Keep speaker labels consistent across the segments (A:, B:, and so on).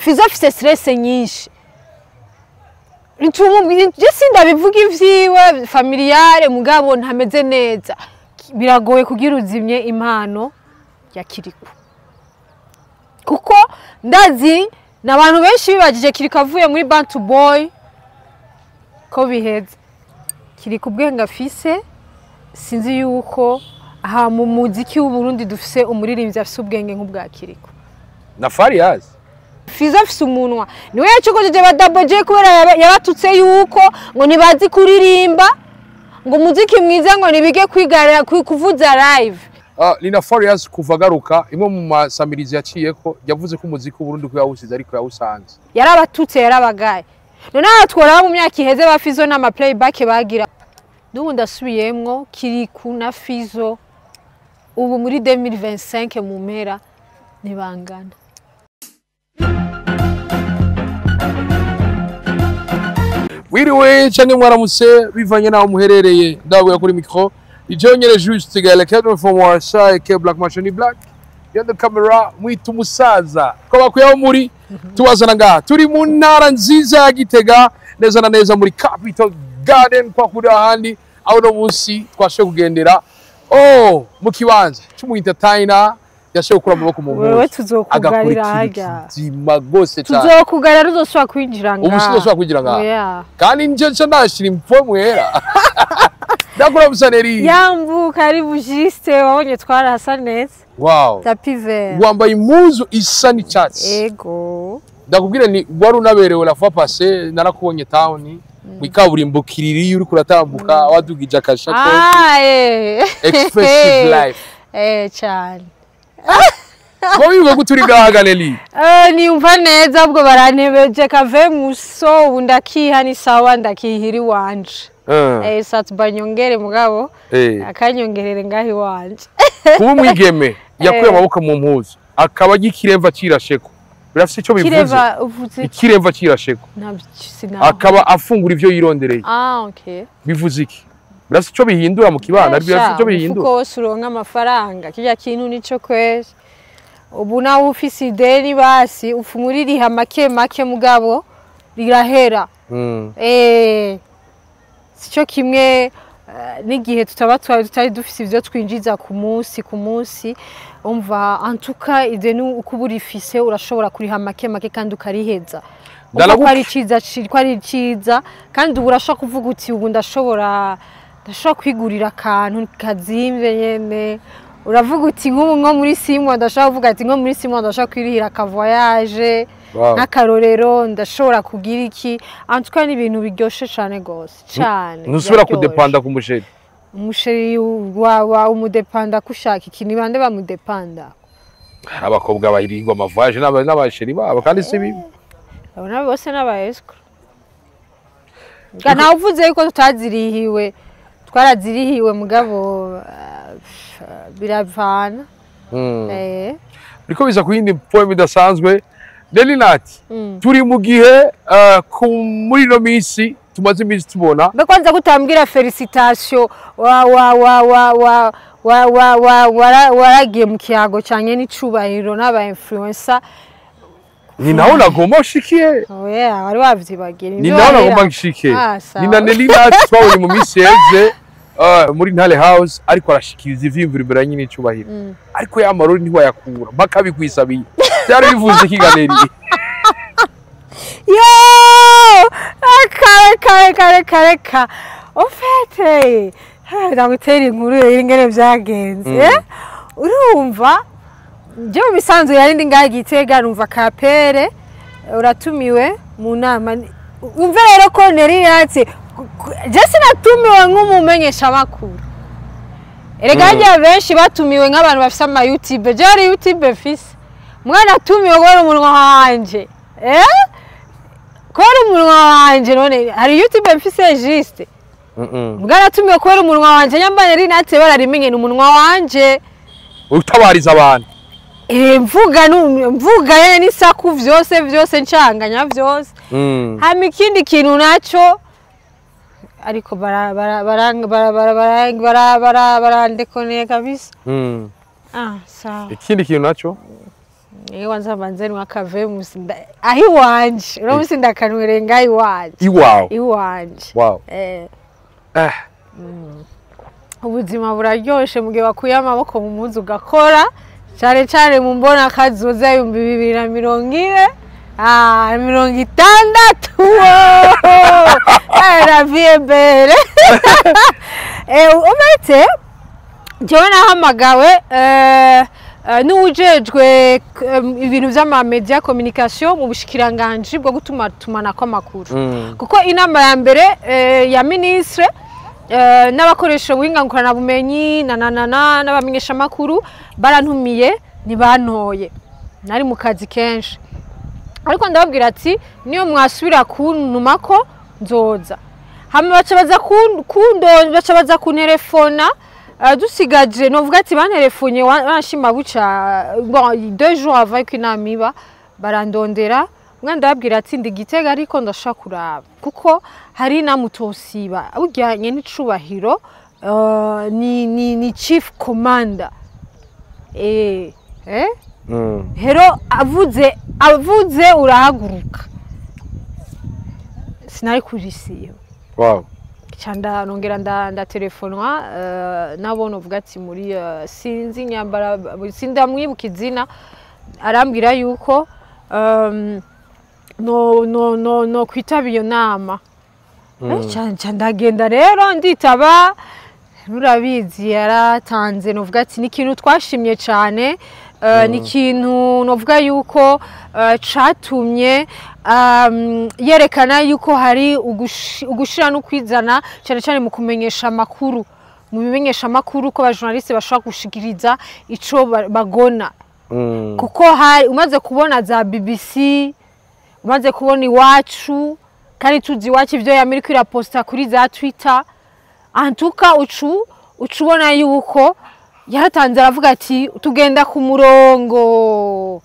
A: Fizo afise stress nyinshi. Jesi ndabivuga ivyiwe familiare mugabo ntameze neza. Biragoye kugira uzimye impano ya Kiriku. Kuko ndazi n'abantu benshi bibagije Kiriku avuye muri Bantu Boy ko biheze. Kiriku ubwenga afise sinzi yuko aha mu muziki w'u Burundi dufise umuririmbyi afise ubwenge nk'ubwa Kiriku.
B: Na Farias
A: Fizo afise umunwa niwe yacokojeje ba Double J kubera yabatutse yuko ngo nibazi kuririmba ngo muziki mwiza ngo nibige kwigarira kuvuza live.
B: Lina Farias kuva garuka imwe mu masamirizi yaciyeko yavuze ko umuziki w'u Burundi ko yawusize ariko yawusanze.
A: Yarabatutse yarabagaye. None atwora mu myaka iheze ba Fizo n'ama playback bagira. N'ubu ndasubiyemwo Kiriku na Fizo ubu muri 2025 mu mpera nibangana.
B: Wiriwe canke mwaramutse bivanye naho muherereye ndabuye kuri micro ijonyere juste gale cadre for moi ça et Black Machine Black ya the camera mwitu umusaza ko bakuyaho muri tubazana ngaha turi mu ntara nziza ya Gitega neza na neza muri Capital Garden kwa kuri ahandi aho no munsi twashe kugendera mu kibanza cy'umu entertainer yashe gukura amaboko mu mpuzu
A: wewe tuzokugarira hajya
B: zima gose cyane
A: tuzokugarira ruzoswa kwinjira ngaha
B: ubusizoswa kwinjira ngaha kandi nje ndashira impfo mwera ndakura musaneri
A: yambuka ari bujiste wabonye twarasa neza
B: wow
A: tapive
B: wambaye impuzu isa n'icyatsi
A: ego
B: ndakubwira ni wari unaberewe la fois passé narakubonye town mwikaburimbo kiriri uri kuratambuka wadugije akashako expressive life
A: cyane
B: ko bivuga ko turi ngaha Galeri
A: niyumva neza ubwo barantebeje kave muso ubu ndakiha ni sawa ndakihiri wanje satubanyongere mugabo akanyongerere ngahi wanje
B: kuba umwigeme yakuye amaboko mu mpuzu akaba gikiremva cirasheko birafise ico bivuze ikiremva cirasheko akaba afungura ivyo yirondereye
A: okay
B: bivuze iki birafise ico bihindura mu kibana birafise ico bihindura
A: kuko suronka amafaranga kirya kintu nico kwese ubu nawe ufise ideni basi ufumuririha make mugabo rirahera sico kimwe n'igihe tutari dufise ivyo twinjiza ku munsi umva antuka ideni ukubura ifise urashobora kuriha make kandi ukariheza uko ari ciza kandi urashaka kuvuga uti ubu ndashobora kwigurira akantu kazimve nyene uravuga uti nko muri Simon ndashaka kuvuga ati nko muri Simon ndashaka kwirihira ka voyage n'akarorero ndashobora kugira iki antuka ni ibintu biryoshe cyane gose cyane
B: nusubira kudepanda ku musheri
A: umusheri wa umudepanda kushaka iki ni bande bamudepanda
B: abakobwa bahiringwa amavoyage n'abasheri babo kandi si bibi
A: abana bose n'abaesco gana uvuze yuko tutazirihiwe twarazirihiwe mugabo biravana
B: biko biza kuyindi poem idasanzwe Delinati turi mu gihe muri no misi tumaze imisi tubona
A: bekwanza kutambwira felicitation waragiye mu kiyago cyane n'icubahiro n'aba influencer
B: ni naho nagomba ushikiye
A: oya wari wavyibagira
B: ni naho nagomba ushikiye ni na Delinati twabonye mu misi yeze muri Ntale House ariko arashikiriza ivyimviro imbere nyine icubahiro ariko ya marori ntiwayakura mpaka bikwisabiye byari bivuze ki Galeri
A: yo kare ofete ndagutera inkuru ingene vyagenze urumva je bisanzwe yari ndi ngaha Gitega numva kapere uratumiwe mu nama umve rero ko neri yatse Jesse natumiwe nk'umumenyesha makuru erega benshi batumiwe nk'abantu bafise ama YouTube je ari YouTube fise mwana atumiwe gore umunwa wanje kora umunwa wanje none hari YouTube mfise juste mwana atumiwe kora umunwa wanje nyambane ri natse bararimenye n'umunwa wanje
B: utabariza abantu
A: mvuga n'isaku vyose ncanganya vyose hama ikindi kintu naco ariko barandekoneye kabisa sawa
B: ikindi kintu naco
A: Yewe nzabanze nwakave musinda ahi wanje uro musinda kanwerenga iwanje iwanje
B: wow
A: ubuzima buraryoshe mugihe wakuye amaboko mu muzi ugakora cyane cyane mu mbona kazoza 2040 60 la vie est belle umetse jewe nahamagawe n'ujejwe ibintu vy'ama media communication mu bushikiranganje bwo gutuma tumanako amakuru kuko inama ya mbere ya ministre n'abakoresha ubuhinga ngurana bumenyi n'abamenyesha amakuru barantumiye nibantoye nari mu kazi kenshi ariko ndababwira ati niyo mwasubira kuntumako nzoza hama baca baza kunterefona dusigaje novuga ati banterefonye banshima buca bon 2 jours avant ko inama iba barandondera mwe ndababwira ati ndi Gitega ariko ndashaka kuraba kuko hari namutosiba ujyanye n'icubahiro ni chief commander hero avuze urahaguruka sinari kurisiyo
B: wow
A: cyanda nongera ndatelefonwa nabone uvuga ati muri sinzi nyambara sindamwibuka izina arambwira yuko no kwitaba iyo nama ndagenda rero nditaba nurabizi yaratanze novuga ati ni ikintu twashimye cyane ni ikintu novuga yuko catumye yerekana yuko hari ugushira no kwizana cyane cyane mu kumenyesha amakuru mu bimenyesha amakuru ko abajournaliste bashaka gushikiriza ico bagona kuko hari umaze kubona za BBC umaze kubona Iwacu kandi tuzi Iwacu ivyo y'Amerika iraposta kuri za Twitter antuka ucubona yuko yaratanze aravuga ati tugenda ku murongo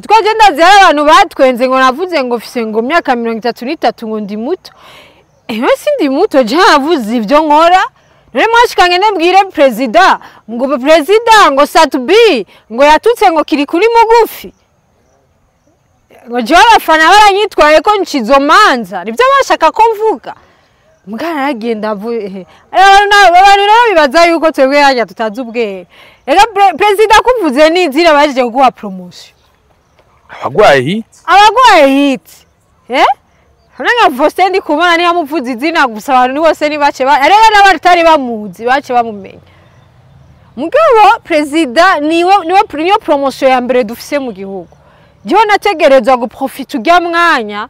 A: twagenda zera abantu batwenze ngo navuze ngo fise ngo myaka 33 ngo ndi muto sindi muto je navuze ivyo nkora none mwashikanye nembwire president ngo president ngo Satubi ngo yatutse ngo kiri kuri mugufi ngo je abafana baranyitwaye ko ncizo manza nivyo bashaka ko mvuga mugana agenda avuye abantu rero bibaza yuko twebwe yajya tutazi ubwenge rega president kuvuze n'inzira baje guha promotion
B: abagwaye hit nanga Faustin ndi kubona ni amuvuze izina gusa abantu ni bose ni bace rega n'abatari bamuzi bace bamumenya mugabo president niwe promotion ya mbere dufise mu gihugu je nategerezwa guprofita ujya mwanya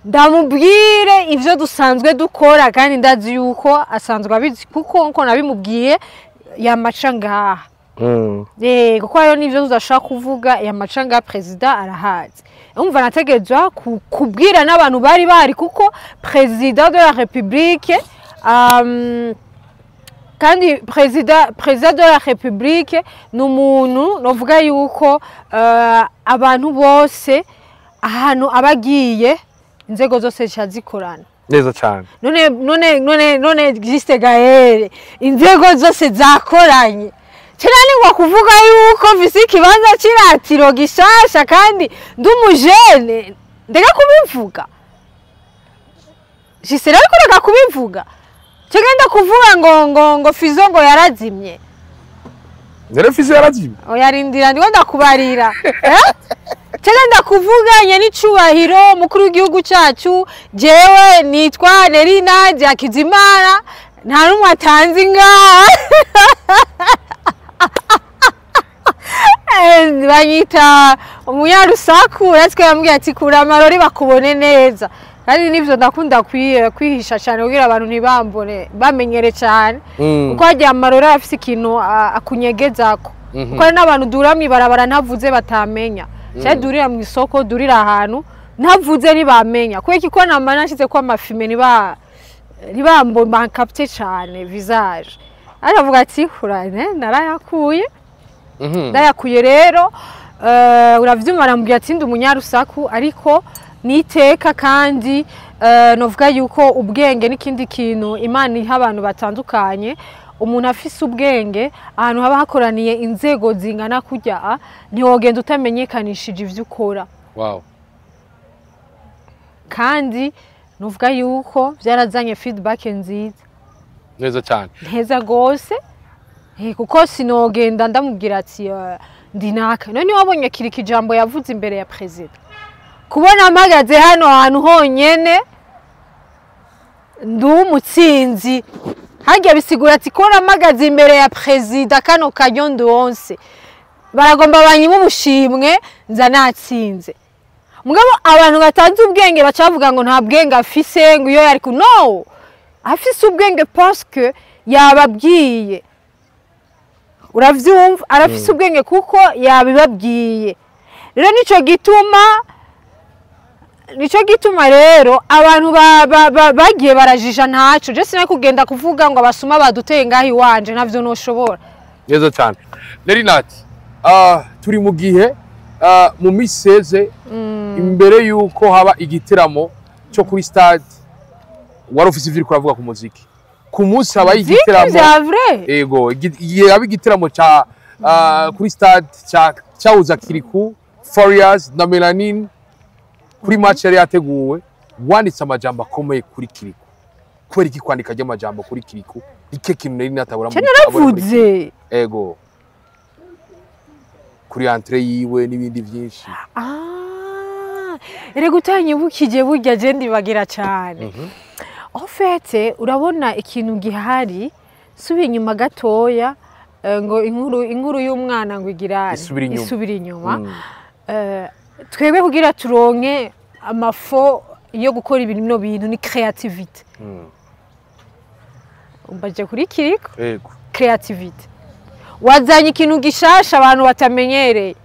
B: ndamubwire ivyo dusanzwe dukora kandi ndazi yuko asanzwe abizi kuko nko nabimubwiye yamaca ngaha kuko ayo nivyo tuzashaka kuvuga yamaca ngaha president arahazi umva nategerezwa kubwira n'abantu bari kuko president de la République kandi president de la République n'umuntu novuga yuko abantu bose ahantu abagiye inzego zose zikorana neza cyane
A: none Juste Gaël inzego zose zakoranye cyane ngo kuvuga yuko visi kibanza kiratiro gishasha kandi ndumujene ndega kubivuga Juste ariko reka kubivuga cyagenda kuvuga ngo Fizo ngo yarazimye
B: nere Fizo yarazimye
A: oyarindira ndiko kubarira cyagenda kuvuganye n'icubahiro mukuru w'igihugu cyacu jewe nitwa Nerina Jakizimana nta numwe atanze ngaha banyita umunyarusaku yatwe yambwiye ati kura amarori bakubone neza kandi nivyo ndakunda kwihisha cyane kugira abantu ntibambone bamenyere cyane kuko hagiye amarori afise ikintu akunyegezako kuko hari n'abantu duramye barabara ntavuze batamenya cyane durira mu isoko durira ahantu ntavuze nibamenya kuko iki ko namana nashize ko amafime nibambo bankapte cyane visage aravuga ati kurane narayakuye ndayakuye rero uravyumva arambwira ati ndi umunyarusaku ariko niteka kandi novuga yuko ubwenge n'ikindi kintu Imana iha abantu batandukanye umuntu afise ubwenge ahantu haba hakoraniye inzego zingana kurya ntiwogenda utamenyekanishije ivyo ukora.
B: Wow.
A: Kandi nuvuga yuko vyarazanye feedback nziza.
B: Neza cyane.
A: Neza gose. Kuko sinogenda ndamubwira ati ndinaka. None wabonye kiri kijambo yavuze imbere ya president. Kubona amagaze hano ahantu honyene ndumutsinzi. Hajya bisigura ati kora amagaze imbere ya president kano kanyondo wonse. Baragomba banyimu ubushimwe nza natsinze. Mugabo abantu batanze ubwenge bacavuga ngo nta bwenge afise ngo iyo yari ku no. Afise ubwenge parce que yababwiye. Uravyumva arafise ubwenge kuko yabibabwiye. Rero nico gituma rero abantu bagiye barajija ntaco. Je sina kugenda kuvuga ngo abasuma baduteye ngahi wanje navyo noshobora.
B: Neza cyane. Nerinat turi mu gihe mu miseze imbere yuko haba igitiramo cyo kuri stade wari ufise ivyo kuravuga ku muziki. Ku munsi haba igitiramo. Ego, yaba igitiramo cha kuri stade cyauza Kiriku, Farious na Melanin kuri match yari yateguwe wanditse amajambo akomeye kuri Kiriku. Kweri iki kwandika ry'amajambo kuri Kiriku ike kintu nari natabura
A: mu naravuze.
B: Ego. Kuri entrée yiwe n'ibindi byinshi.
A: Ere gutanyibukije burya je ndibagira cyane. En fait, urabona ikintu gihari subi inyuma gatoya ngo inkuru y'umwana ngo igirane isubira inyuma. Twebwe kugira turonke amafo yo gukora ibintu bintu ni creativity. Umbaje kuri Kiriko?
B: Yego.
A: Creativity. Wazanye ikintu gishasha abantu batamenyereye.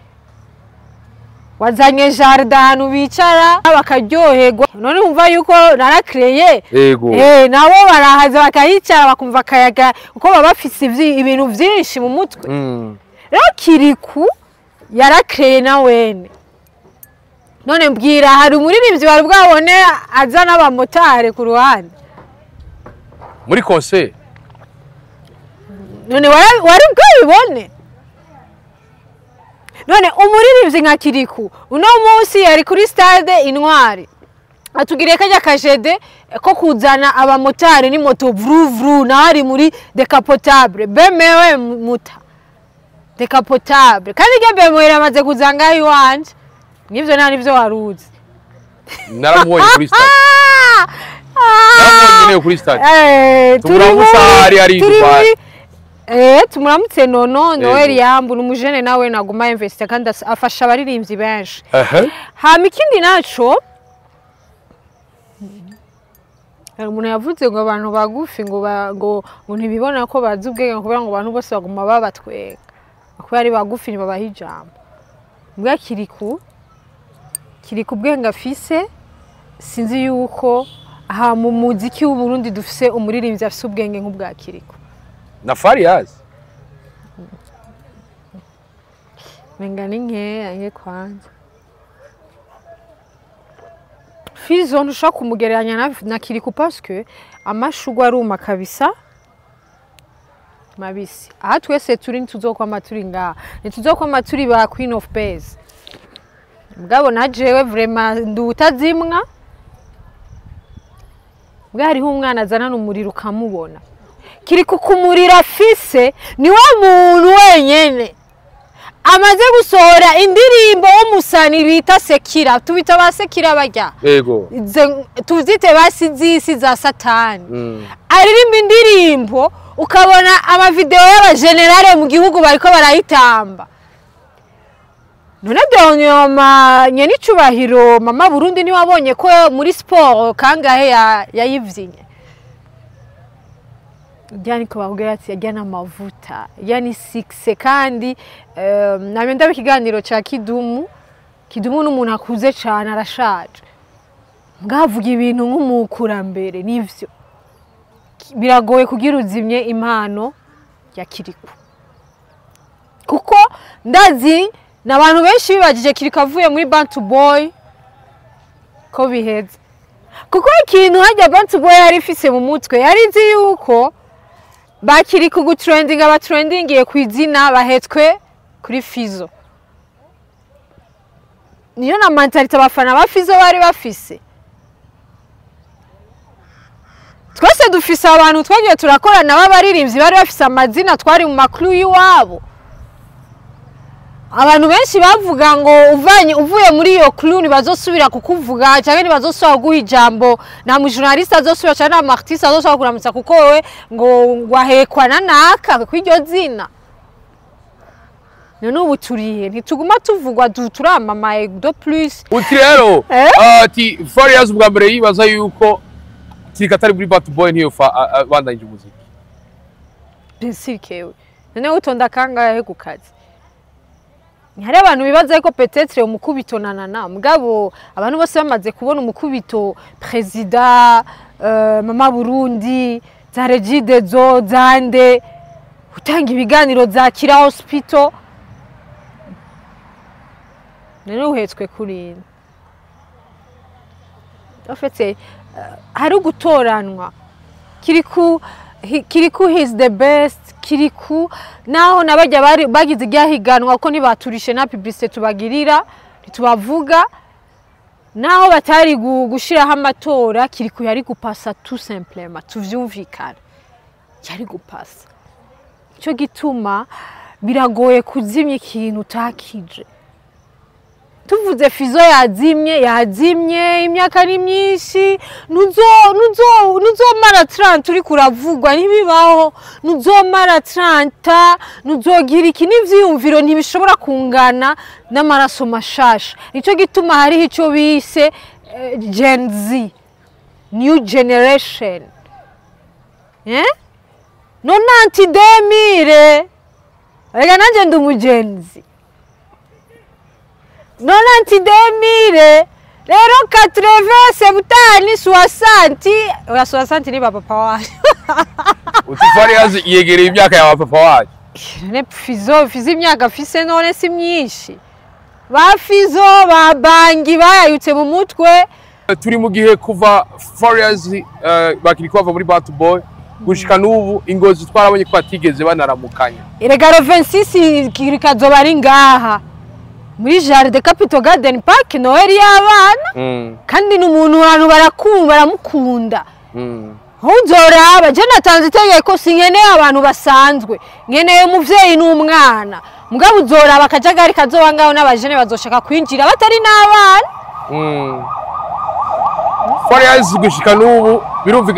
A: Wazanye jardin bicara bakaryoherwa. None umva yuko narakreye.
B: Yego.
A: Nabo barahaza bakayicara bakumva akayaga uko baba bafise ibintu byinshi mu mutwe. Rero Kiriku yarakreye na wene. None mbwira hari umuririmbyi bari bwabone azana abamotare ku ruhande.
B: Muri concert.
A: None wari bwabibone. None umuririmbyi nka Kiriku uno munsi yari kuri stade Intwari. Atugiriye kajya kajede ko kuzana abamotari ni moto vru vru na hari muri decapotable. BMW muta. Decapotable. Kandi ge BMW iramaze kuzanga iwanje. Nivyo nari byo waruzi.
B: Naramubonye kuri stade. Naramubonye kuri stade.
A: Turi
B: ari Dubai.
A: Tumuramutse Noel Yambu n'umujene nawe naguma investe kandi afasha abaririmbyi benshi. Hama ikindi naco umuntu yavuze ngo abantu bagufi ngo ntibibona ko bazi ubwenge kubera ngo abantu bose baguma babatwenga. Kuko ari bagufi ni babaha ijambo. Mbwa Kiriku ubwenge afise sinzi yuko aha mu muziki w'u Burundi dufise umuririmbyi afise ubwenge nk'ubwa Kiriku.
B: Na Farious.
A: Mengani nke kwanza. Fizo ntushaka kumugereranya na Kiriku parce que amashugwa aruma kabisa. Mabisi. Aha twese turi tuzokwama turi ngaha. Ntituzokwama turi ba Queen of Bass. Mugabo na jewe vraiment ndutazimwa. Bwariho umwana azana umuriro ukamubona. Kiriku kumurira afise ni wa muntu wenyene amaze gusohora indirimbo w'umusani bita Sekira. Tubita ba Sekira bajya.
B: Yego.
A: Tuzite basi za Satani. Aririmba indirimbo ukabona ama video y'aba generale mu gihugu bariko barayitamba. None byonyoma nyeni cubahiro mama Burundi ni wabonye ko muri sport kangahe yayivyinya. Jani ko bagera ati yajyana amavuta yani 6 kandi nabenda bikiganiro ca Kidumu n'umuntu akuze cyane arashaje ngavuga ibintu nk'umukurambere nivyo biragoye kugira uzimye impano ya Kiriku kuko ndazi nabantu benshi bibagije Kiriku avuye muri Bantu Boy ko biheze kuko ikintu hajya Bantu Boy yari ifise mu mutwe yari nzi yuko bakiri kugutrendinga batrendingiye ku izina bahetswe kuri Fizo. Niyo na mentalite abafana ba Fizo bari bafise. Twese dufise abantu twagiye turakorana b'abaririmbyi bari bafise amazina twari mu makuru y'iwabo. Abantu benshi bavuga ngo uvuye muri iyo crew ntibazosubira kukuvuga cyangwa ntibazosubira guha ijambo, nta mu journaliste azosubira cyangwa nta artiste azosubira kuramutsa kuko wewe ngo wahekwa na naka kw'iryo zina. None ubu turihe ntituguma tuvugwa turamamaye do plus.
B: Uti rero ati Farious ubwa mbere yibaza yuko Kirikatari muri Bad Boy ntiyo bandanyije umuziki.
A: Bisikewe. None utonda kangahe ku kazi? Hari abantu bibaza ko peut-être umukubito nanana mugabo abantu bose bamaze kubona umukubito president mama Burundi za Regide zo zande utanga ibiganiro za Kira Hospital none uhetswe kuri afetse hari gutoranwa Kiriku is the best. Kiriku naho nabajya bagize igyahiganwa ko nibaturishe na publicité tubagirira tubavuga naho batari gushiraho amatora. Kiriku yari gupasa tout simplement tuvyumvikana yari gupasa. Cyo gituma biragoye kuzimya ikintu utakije. Tuvuze Fizo yazimye imyaka ni myinshi nuzomara 30 uri kuravugwa ntibibaho, nuzomara 30 nuzogira iki n'ivyiyumviro ntibishobora kungana n'amaraso mashasha. Nico gituma hari ico bise Gen Z, new generation. No 2000 ega nanje ndumugenzi. Non antidemire rero 80 70 60 ni papa waje.
B: Uti Farious yegereye imyaka ya papa waje.
A: Ne Fizo imyaka afise none si myinshi. Ba Fizo babangi bayayutse mu mutwe.
B: Turi mu gihe kuva Farious bakiri kwava muri Bad Boy gushika n'ubu ingozi twarabonye ko batigeze banaramukanya.
A: Iregaro 26 kirikazoba ari ngaha muri Jardin Capital Garden Park Noel y'abana kandi n'umuntu abantu baramukunda. Uzoraba je natanze itegeko sinkeneye abantu basanzwe, nkeneye umuvyeyi n'umwana mugabo uzoraba akajagari kazoba ngaho n'abajene bazoshaka kwinjira batari n'abana.
B: Farious gushika n'ubu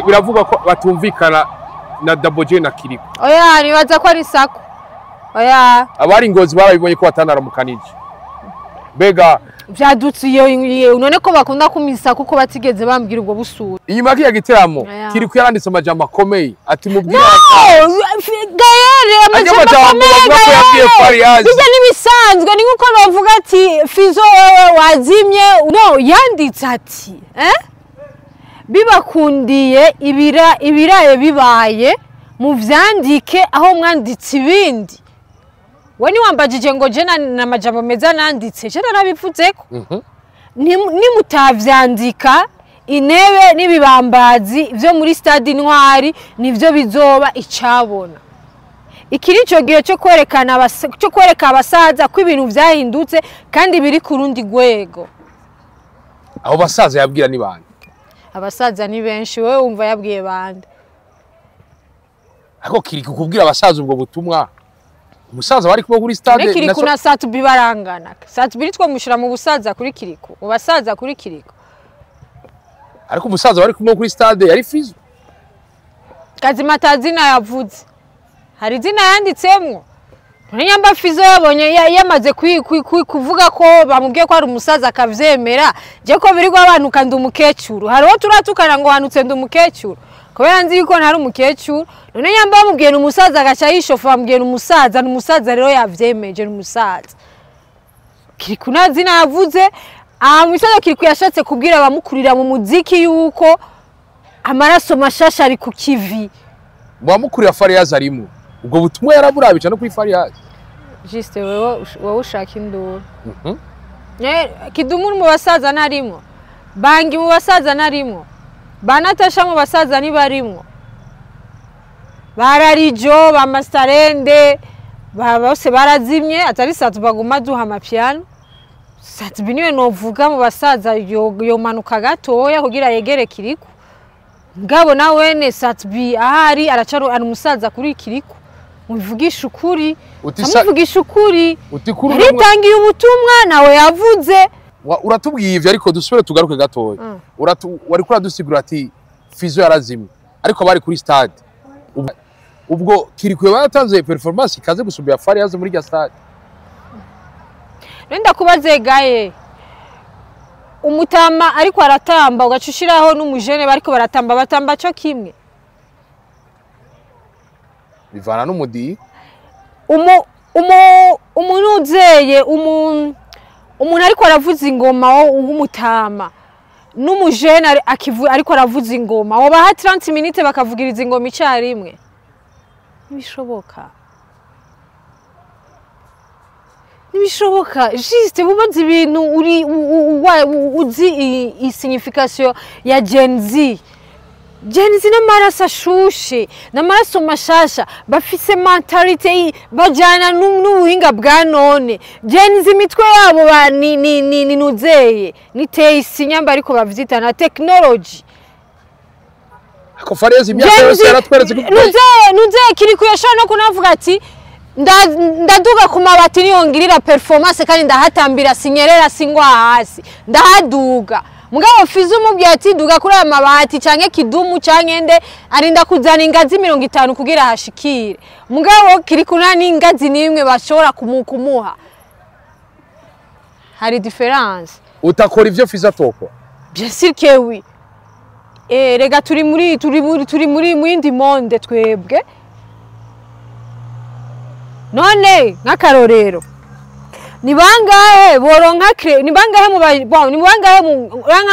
B: biravuga ko batumvikana na Double J na Kiriku.
A: Oya nibaza ko ari sako. Oya
B: abari ingozi barabibonye ko batanaramukanije. Bega
A: vyadutse iyo none ko bakunda kumisa kuko batigeze bambwira ubwo busura.
B: Inyuma y'iki giteramo Kiriku yaranditse amajambo akomeye ati mubwira
A: Gaere amajambo
B: Farious
A: bijya nibisanzwe ni nkuko bavuga ati Fizo wewe wazimye. No yanditse ati bibakundiye ibiraye bibaye mu vyandike aho mwanditse ibindi. Wani wambajije ngo je na majambo meza nanditse je narabivuzeko. Nimutavyandika intebe n'ibibambazi byo muri Stade Intwari nivyo bizoba icabona. Ikiri cyo gihe cyo kwereka abasaza ko ibintu vyahindutse kandi biri ku rundi rwego.
B: Abo basaza yabwira ni bande?
A: Abasaza ni benshi, wewe umva yabwiye bande?
B: Ako Kiriku kubwira abasaza ubwo butumwa. Umusaza bari kuba kuri Stade
A: Kiriku na Satubi barangana. Satubi two mushira mu busaza kuri Kiriku, ubasaza kuri Kiriku.
B: Ariko umusaza bari kuba kuri Stade yari Fizo.
A: Kazima tazina yavuze. Hari zina yanditsemwo. Nyamba Fizo yabonye yamaze kuvuga ko bamubwiye ko ari umusaza akavyemera. Je ko birigwa abantu kandi umukecuru. Hariho turatukana ngo hanutse ndumukecuru. Kubera nzi yuko ntari umukecuru. None nyamba bamubwiye n'umusaza agaca yishofa bamubwiye n'umusaza rero yavyemeje n'umusaza. Kiriku nazina yavuze umusaza Kiriku yashatse kubwira abamukurira mu muziki yuko amaraso mashasha ari ku kivi.
B: Bamukurira Farious arimo. Ubwo butumwa yaraburabica no kuri Farious.
A: Juste wewe ushaka induru. Kidumu mu basaza narimo. Bangi mu basaza narimo. Banatasha mu basaza ni barimo. bararijo ba Mastarende bose barazimye atari Sat baguma duha amapiano Sat biniwe novuga mu basaza yo manuka gatoya kugira yegere Kiriku ngabo nawene Sat B ahari aracaro ari umusaza kuri Kiriku muvugisha ukuri muvugisha ukuri ritangiye ubutumwa nawe yavuze
B: uratubwiye ivyo ariko dusubire tugaruke gatoya wari kura dusigura ati Fizo yarazimye ariko bari kuri stade ubwo Kiriku baratanze performance ikaze gusubira Fari yazo muri ya stade
A: Nenda kubaze gaye umutama ariko aratamba ugacushiraho n'umujene bariko baratamba batamba cyo kimwe
B: bivana n'umudi
A: umuntu uzeye umuntu ariko aravuza ingoma w'umutama n'umujene ariko aravuza ingoma wobaha 30 minutes bakavugiriza ingoma icarimwe Nibishoboka juste bubaze ibintu uri uzi signification ya Gen Z n'amaraso ashushe n'amaraso mashasha bafise mentality bajana n'ubuhinga bwa none Gen Z imitwe yabo ni nuzeye niteye isinyamba ariko bavyita na technology
B: ako Fari yazo imyaka yose yaratweretse
A: nuzeye Kiriku yashana no kunavuga ati ndaduga ku mabati niyongirira performance kandi ndahatambira sinyerera singwa hasi ndahaduga mugabo Fizo umubwiye ati duga kuri aya mabati canke kidumu canke nde arinda kuzana ingazi 50 kugira hashikire mugabo Kiriku nani ingazi nimwe bashobora kumuha hari difference
B: utakora ivyo Fizo atoko
A: bien sûr que oui rega turi muri mwindi monde twebwe none nk'akarorero ni bangahe boronka ni bangahe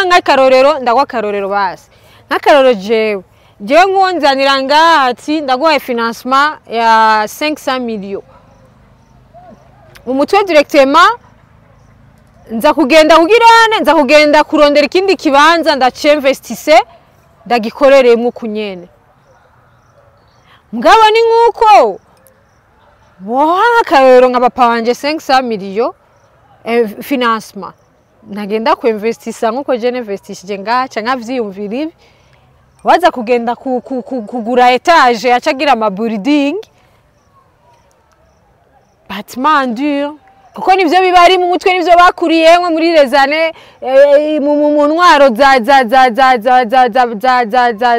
A: nk'akarorero ndagwa karorero basi nk'akarorero jewe nkonzanira ngaha ati ndaguha financement ya 500 millions mu mutwe directement nza kugenda kurondera ikindi kibanza ndacemvestise ndagikoreremo kunyene mugabo ni nkuko akarorero nka papa wanje 500 millions financement nagenda kuinvestisa nkuko je investishije ngaca nkavyiyumvira ibi waza kugenda kugura etage acagira ama building bâtiment dur kuko nivyo bibari mu mutwe nivyo bakuriyemwe muri rezane mu ntwaro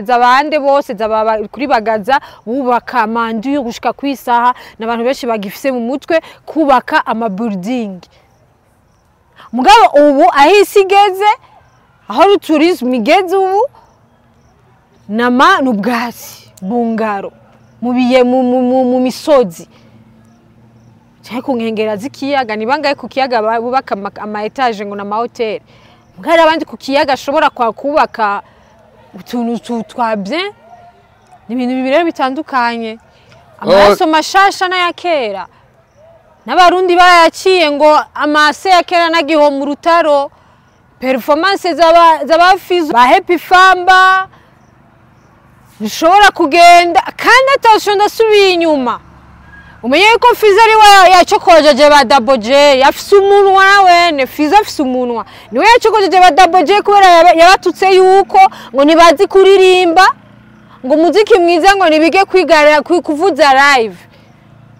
A: za bande bose kuri bagaza bubaka mandu gushika kwisaha n'abantu benshi bagifise mu mutwe kubaka ama building mugabo ubu ahisigeze aho tourisme igeze ubu n'ubwatsi bungaro mu misozi cyane ku nkengera z'ikiyaga ni bangahe ku kiyaga bubaka ama etage ngo na ma hotel mugara abandi ku kiyaga ashobora kubaka utuntu twa bien ni ibintu bibiri bitandukanye amaraso mashasha na yakera n'abarundi barayaciye ngo amase yakera nagiho mu rutaro performance zaba Fizo ba Happy Famba nishobora kugenda kandi atasho ndasubiye inyuma umenye ko Fizo ari wa yacokojeje ba Double J yafise umunwa nawene Fizo afise umunwa niwe yacokojeje ba Double J kubera yabatutse yuko ngo nibazi kuririmba ngo muziki mwiza ngo nibige kwigarira kuvuza live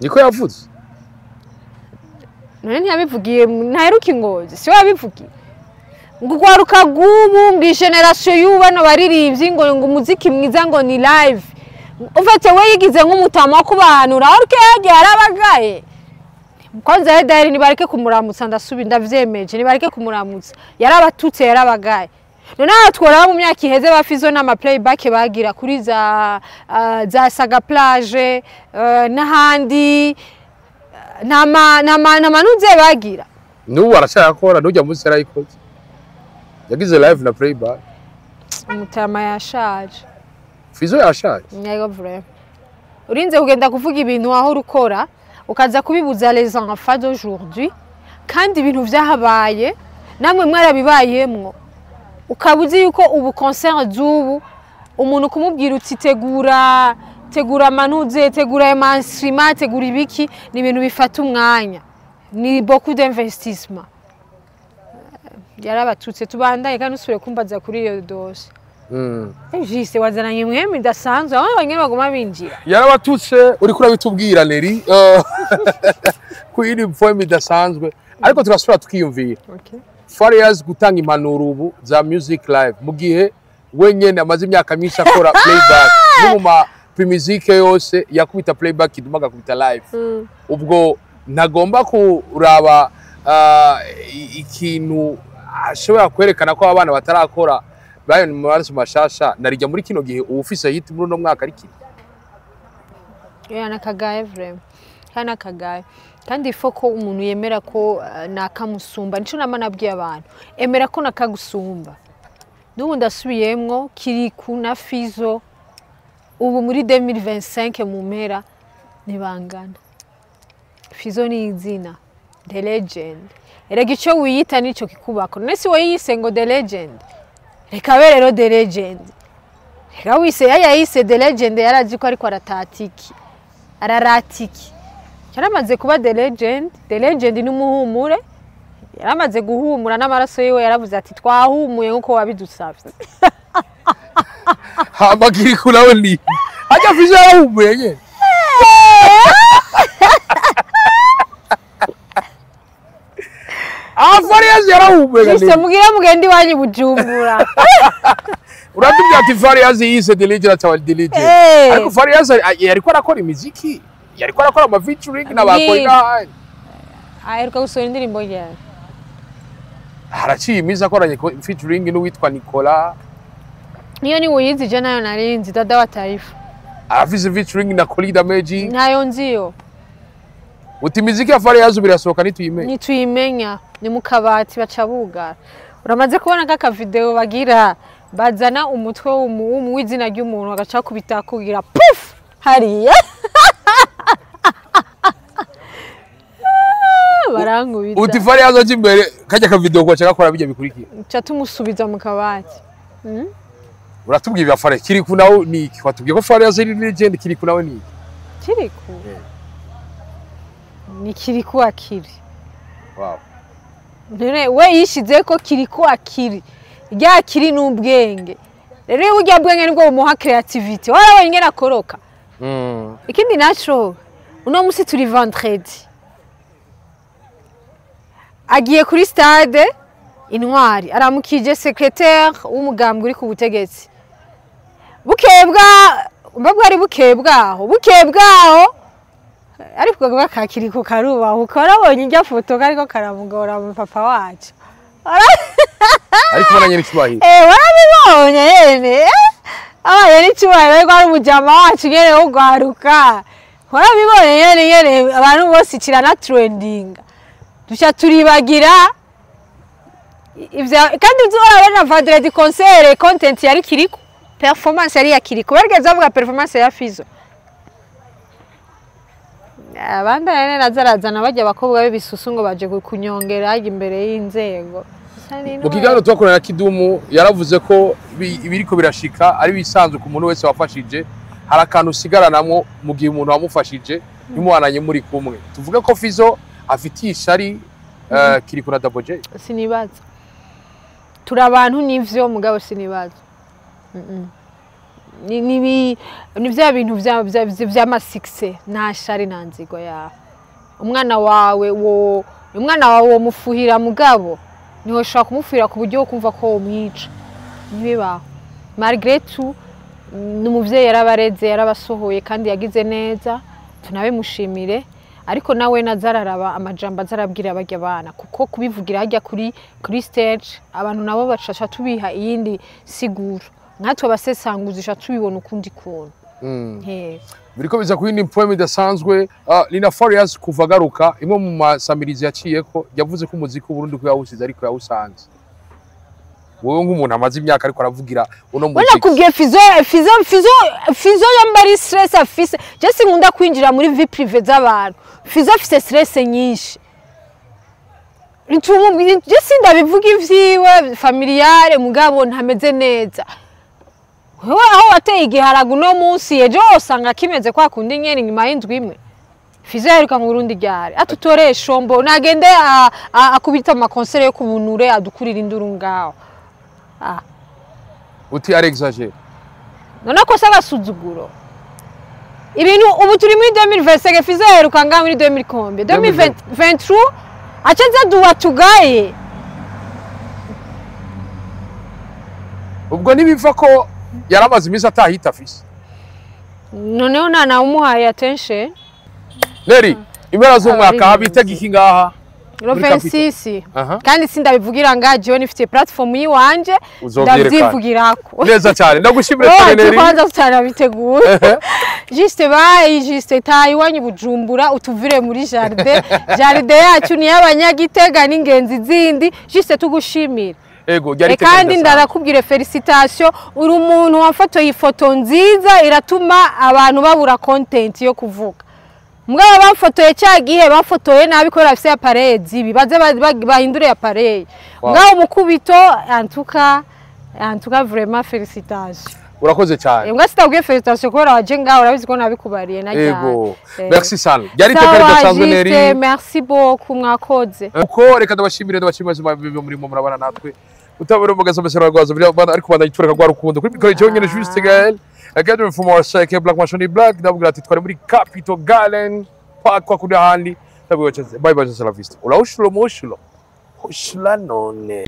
B: niko yavuze
A: none ntiyabivugiye ntaheruka ingozi si wabivugiye ngo kwaruka gubu ngi generation y'ubano baririmbyi ngo umuziki mwiza ngo ni live ufate we yigize nk'umutama wo kubahanura ariko yagiye arabagaye mukonza hedari nibareke kumuramutsa ndasubi ndavyemeje nibareke kumuramutsa yarabatutse yarabagaye none atwara mu myaka iheze ba Fizo n'ama playback bagira kuri za Saga Plage n'ahandi namanuze bagira
B: n'ubu arashaka kora n'ujya munsi yarayikoze yagize live na playback
A: umutama yashaje
B: Fizo yashaje
A: yego vrai urinze kugenda kuvuga ibintu aho rukora ukaza kubibuza les enfants d'aujourd'hui kandi ibintu vyahabaye namwe mwarabibayemwo ukabuzi yuko ubu concert z'ubu umuntu kumubwira uti tegura tegura amanuze tegura emansima tegura ibiki ni ibintu bifata umwanya ni beaucoup d'investissement yarabatutse tubandaye kandi usubire kumbaza kuri iyo dose jise wazananye mwemi dasanzwe aho banyene bagoma binjira
B: yarabatutse uri kuri bitubwira Neri kuri poem dasanzwe ariko turasubira tukiyumvira Farious gutanga impanuro ubu za music live mu gihe wenyene amaze imyaka myinshi akora playback no mu musique yose yakubita playback idumaga kubita live ubwo ntagomba kuraba ikintu ashobora kwerekana ko abana batarakora bayo mu maraso mashasha narijya muri kino gihe ubufise hit muri no mwaka ari kiri
A: yana kagaye vraiment kana kagaye kandi ifoko umuntu yemera ko nakamusumba nico namanabwiye abantu emera ko nakagusumba n'ubu ndasubiyemwo Kiriku na Fizo ubu muri 2025 mu mpera nibangana Fizo ni izina The Legend erega ico wiyita nico kikubako nese wayise ngo The Legend reka rero The Legend reka wise yayise The Legend yarazi ko ariko aratatiki araratiki yaramaze kuba The Legend ni umuhumure yaramaze guhumura n'amaraso yiwe yaravuze ati twahumuye nkuko wabidusavye
B: Habagiri kulawe ni aja Fizo yarahumuye nyene Farious yarahumuye
A: Ise mugira mugendi wanyu Bujumbura
B: uratubwira ati Farious yise The Legend atawali The Legend ariko Farious yariko arakora imiziki yariko arakora ama featuring n'abakoina
A: aheruka gusohora indirimbo yawe
B: haraciye imiza akoranye featuring n'uwitwa Nicola
A: niyo ni uyizi je nayo narinzi dada wa Taifa
B: afise featuring na Colida Magic
A: nayo nziyo
B: uti imiziki ya Farious birasohoka
A: nituyimenya ni mukabati bacabugara uramaze kubona kaka video bagira bazana umutwe w'izina ry'umuntu agaca kubita kugira puf hariya barangubita
B: uti Farious aje imbere kajya ka video ko cyakora bijya bikurikira
A: cha tumusubiza mu kabati
B: uratubwiye bya Farious Kiriku nawo niki watubwiye ko Farious ari Legend Kiriku nawe niki
A: Kiriku ni Kiriku akiri
B: wow
A: none we yishize ko Kiriku akiri rya kiri n'ubwenge rero urya bwenge nibwo bumuha creativity wara wenyine akoroka ikindi naco uno musi turi vendredi agiye kuri stade Intwari aramukije secrétaire w'umugambwe uri ku butegetsi bukebwa ari bukebwaho ariko gwa kakiriko karuba ukarabonye njya foto kariko karamugora mu papa wacu
B: ariko baranye n'ikibahiro
A: warabibonye yene abaye n'ikibahiro ariko ari umujama wacu nyene wo gwaruka warabibonye yene abantu bose kirana trending dusha turibagira ivya kandi uzorabona vendredi concert content yari Kiriku performance yari ya Kiriku barigeze bavuga performance ya Fizo abanda yene nazarazana bajya bakobwa b'ibisusu ngo baje kunyongera imbere y'inzego
B: mu kiganiro twakorana na Kidumu yaravuze ko ibiriko birashika ari bisanzwe ku muntu wese wafashije hari akantu usigaranamwo mu gihe umuntu wamufashije nimuwananye muri kumwe tuvuge ko Fizo afitiye ishari Kiriku na Double J
A: sinibaza turi abantu nivyo mugabo sinibaza ni vya bintu vya masikse nta shari nanzigo ya umwana wawe wo mufuhira mugabo niho shaka kumufuhira ku buryo kumva ko umwica nibibaho Margaret n'umuvyeyi yarabareze yarabasohoye kandi yagize neza tunabe mushimire ariko nawe nazararaba amajambo azarabwira abajya bana kuko kubivugira hajya kuri stage abantu nabo bacasha tubiha iyindi siguro natwe abasesanguzisha tubibona ukundi kuntu
B: biriko biza kuyindi poem idasanzwe Lina Farious kuva garuka imwe mu masamirizi yaciyeko yavuze ko umuziki w'Uburundi ko yawusize ariko yawusanze wowe nk'umuntu amaze imyaka ariko aravugira uno muziki
A: wala kubwiye Fizo yambari stress afise je sinkunda kwinjira muri vie privée z'abantu Fizo afise stress nyinshi je sindabivuga ivyiwe familiare mugabo ntameze neza wewe aho wateye igiharagu no munsi ejo usanga kimeze kwa kundi nyene nyuma y'indwi imwe Fizeruka mu Burundi ryari atutore shombo nagende akubita ama concert yo kubunure adukurira induru ngaho
B: uti ari exagere
A: none ko sagasuzuguro ibintu ubu turi muri 2025 Fizeruka ngaho muri 2023 acenza duwa tugaye
B: ubwo nibiva ko yaramaze imisi atahita fisi
A: noneho nana umuhaye attention
B: Neri impera z'umwaka habitega iki ngaha
A: Lo 26 kandi sindabivugira ngaje nifite platform yiwanje ndavyivugirako
B: neza cyane ndagushimire cyane Neri
A: kwanza cyane biteguye juste tayi wanyu Bujumbura utuvire muri jardin yacu ni y'abanyagitega n'ingenzi zindi juste tugushimira
B: ego yari
A: kandi ndarakubwire felicitation uri umuntu wamfotoye ifoto nziza iratuma abantu babura content yo kuvuga Mugabo bafotoye cyagihe bafotoye nabi ko rafise appareil zibi baze bahindure appareil Mugabo mukubito antuka vraiment félicitations
B: Urakoze cyane
A: Mbwa sitabwiye felicitation ko waje ngaho urabizi ko nabikubariye na cyane
B: Ego merci sana yari tekari dasanzwe Neri
A: Merci beaucoup mwakoze
B: uko reka ndabashimire muri mu murabana natwe utabura mugaza mesero rwazo ariko bana yitureka gwa rukundo kuri mikoro cyonyene Juste Gaël Academy for more Shy Black Machine Black ndavuga ati twari muri Capital Garden Park kwa kundi handi ndavuga bye bye, la vista ula ushulo mushulo ushula none